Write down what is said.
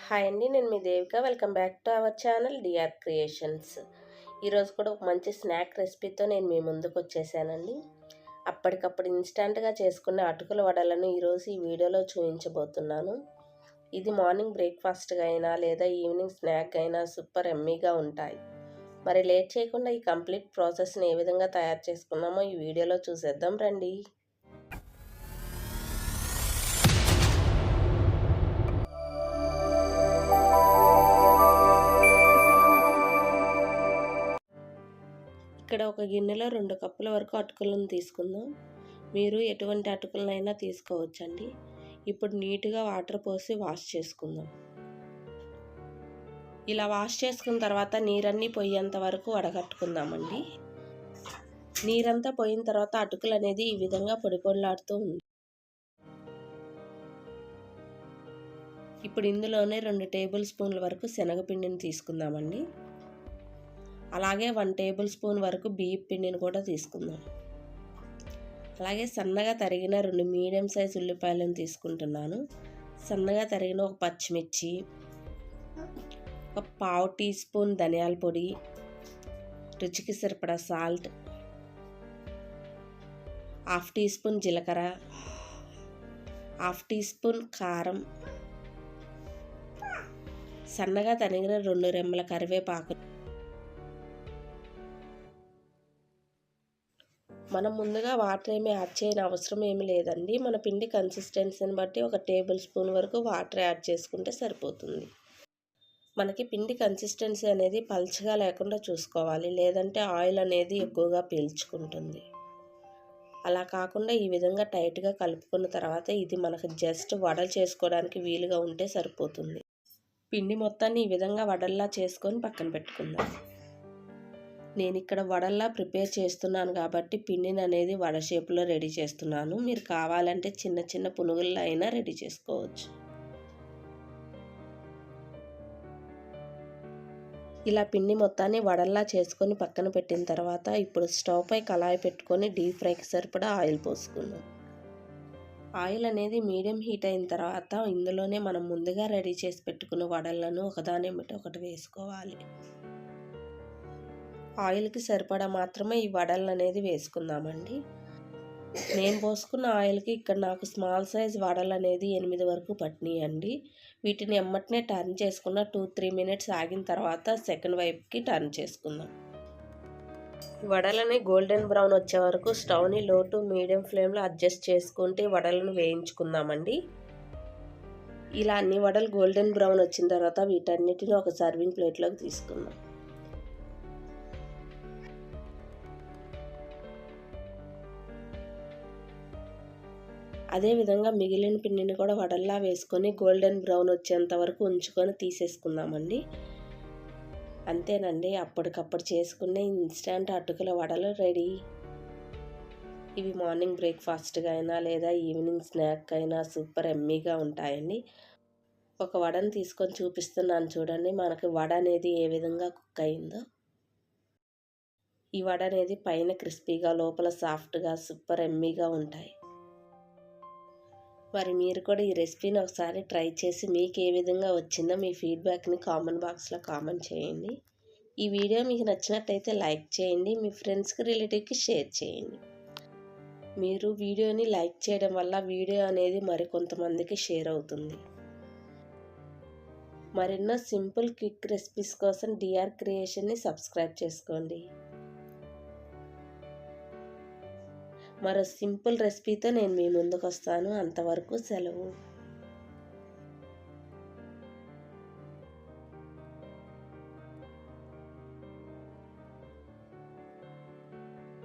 Hi అండి, నేను మీ Devika. Welcome back to our channel DR creations. ఈరోజు కూడా ఒక మంచి స్నాక్ రెసిపీతో నేను మీ ముందుకు వచ్చేసానండి. అప్పటికప్పుడు ఇన్స్టంట్గా చేసుకునే అటుకుల వడలను ఈరోజు ఈ వీడియోలో చూపించబోతున్నాను. ఇది మార్నింగ్ బ్రేక్ఫాస్ట్గా అయినా లేదా ఈవినింగ్ స్నాక్ అయినా సూపర్ ఎమ్మీగా ఉంటాయి. మరి లేట్ చేయకుండా ఈ కంప్లీట్ ప్రాసెస్ని ఏ విధంగా తయారు చేసుకున్నామో ఈ వీడియోలో చూసేద్దాం రండి. ఇక్కడ ఒక గిన్నెలో 2 కప్పుల వరకు అటుకులను తీసుకుందాం. మీరు ఎటువంటి అటుకులనైనా తీసుకోవచ్చండి. ఇప్పుడు నీట్గా వాటర్ పోసి వాష్ చేసుకుందాం. ఇలా వాష్ చేసుకున్న తర్వాత నీరన్నీ పోయేంత వరకు వడగట్టుకుందామండి. నీరంతా పోయిన తర్వాత అటుకులు అనేది ఈ విధంగా పొడి పొడిలాడుతూ ఉంది. ఇప్పుడు ఇందులోనే 2 టేబుల్ స్పూన్ల వరకు శనగపిండిని తీసుకుందామండి. అలాగే 1 టేబుల్ స్పూన్ వరకు బియ్యం పిండిని కూడా తీసుకుందాం. అలాగే సన్నగా తరిగిన 2 మీడియం సైజ్ ఉల్లిపాయలను తీసుకుంటున్నాను. సన్నగా తరిగిన ఒక పచ్చిమిర్చి, ఒక 1/2 టీ స్పూన్ ధనియాల పొడి, రుచికి సరిపడా సాల్ట్, 1/2 టీ స్పూన్ జీలకర్ర, 1/2 టీ స్పూన్ కారం, సన్నగా తరిగిన 2 రెమ్మల కరివేపాకు. మనం ముందుగా వాటర్ ఏమీ యాడ్ చేయని అవసరం ఏమీ లేదండి. మన పిండి కన్సిస్టెన్సీని బట్టి 1 టేబుల్ స్పూన్ వరకు వాటర్ యాడ్ చేసుకుంటే సరిపోతుంది. మనకి పిండి కన్సిస్టెన్సీ అనేది పల్చగా లేకుండా చూసుకోవాలి, లేదంటే ఆయిల్ అనేది ఎక్కువగా పీల్చుకుంటుంది. అలా కాకుండా ఈ విధంగా టైట్గా కలుపుకున్న తర్వాత ఇది మనకు జస్ట్ వడలు చేసుకోవడానికి వీలుగా ఉంటే సరిపోతుంది. పిండి మొత్తాన్ని ఈ విధంగా వడల్లా చేసుకొని పక్కన పెట్టుకుందాం. నేను ఇక్కడ వడల్లా ప్రిపేర్ చేస్తున్నాను కాబట్టి పిండిని అనేది వడ షేప్లో రెడీ చేస్తున్నాను. మీరు కావాలంటే చిన్న చిన్న పునుగుల్లో అయినా రెడీ చేసుకోవచ్చు. ఇలా పిండి మొత్తాన్ని వడల్లా చేసుకొని పక్కన పెట్టిన తర్వాత ఇప్పుడు స్టవ్ పై కళాయి పెట్టుకొని డీప్ ఫ్రైకి సరిపడా ఆయిల్ పోసుకుందాం. ఆయిల్ అనేది మీడియం హీట్ అయిన తర్వాత ఇందులోనే మనం ముందుగా రెడీ చేసి పెట్టుకున్న వడలను ఒకదాని బట్టి ఒకటి వేసుకోవాలి. ఆయిల్కి సరిపడా మాత్రమే ఈ వడలు అనేది వేసుకుందామండి. నేను పోసుకున్న ఆయిల్కి ఇక్కడ నాకు స్మాల్ సైజ్ వడలు అనేది 8 వరకు పట్టినాయండి. వీటిని ఎమ్మటనే టర్న్ చేసుకున్న 2-3 మినిట్స్ ఆగిన తర్వాత సెకండ్ వైపుకి టర్న్ చేసుకుందాం. వడలని గోల్డెన్ బ్రౌన్ వచ్చే వరకు స్టవ్ని లో టు మీడియం ఫ్లేమ్లో అడ్జస్ట్ చేసుకుంటే వడలను వేయించుకుందామండి. ఇలా అన్ని వడలు గోల్డెన్ బ్రౌన్ వచ్చిన తర్వాత వీటన్నిటిని ఒక సర్వింగ్ ప్లేట్లోకి తీసుకుందాం. అదేవిధంగా మిగిలిన పిండిని కూడా వడల్లా వేసుకొని గోల్డెన్ బ్రౌన్ వచ్చేంత వరకు ఉంచుకొని తీసేసుకుందామండి. అంతేనండి, అప్పటికప్పుడు చేసుకునే ఇన్స్టంట్ అటుకుల వడలు రెడీ. ఇవి మార్నింగ్ బ్రేక్ఫాస్ట్గా అయినా లేదా ఈవినింగ్ స్నాక్ అయినా సూపర్ ఎమ్మీగా ఉంటాయండి. ఒక వడను తీసుకొని చూపిస్తున్నాను చూడండి, మనకి వడ అనేది ఏ విధంగా కుక్ అయిందో. ఈ వడ అనేది పైన క్రిస్పీగా లోపల సాఫ్ట్గా సూపర్ ఎమ్మీగా ఉంటాయి. మరి మీరు కూడా ఈ రెసిపీని ఒకసారి ట్రై చేసి మీకు ఏ విధంగా వచ్చిందో మీ ఫీడ్బ్యాక్ని కామెంట్ బాక్స్లో కామెంట్ చేయండి. ఈ వీడియో మీకు నచ్చినట్టయితే లైక్ చేయండి, మీ ఫ్రెండ్స్కి రిలేటివ్కి షేర్ చేయండి. మీరు వీడియోని లైక్ చేయడం వల్ల వీడియో అనేది మరికొంతమందికి షేర్ అవుతుంది. మరెన్నో సింపుల్ క్విక్ రెసిపీస్ కోసం డిఆర్ క్రియేషన్ని సబ్స్క్రైబ్ చేసుకోండి. మరో సింపుల్ రెసిపీతో నేను మీ ముందుకు వస్తాను. అంతవరకు సెలవు.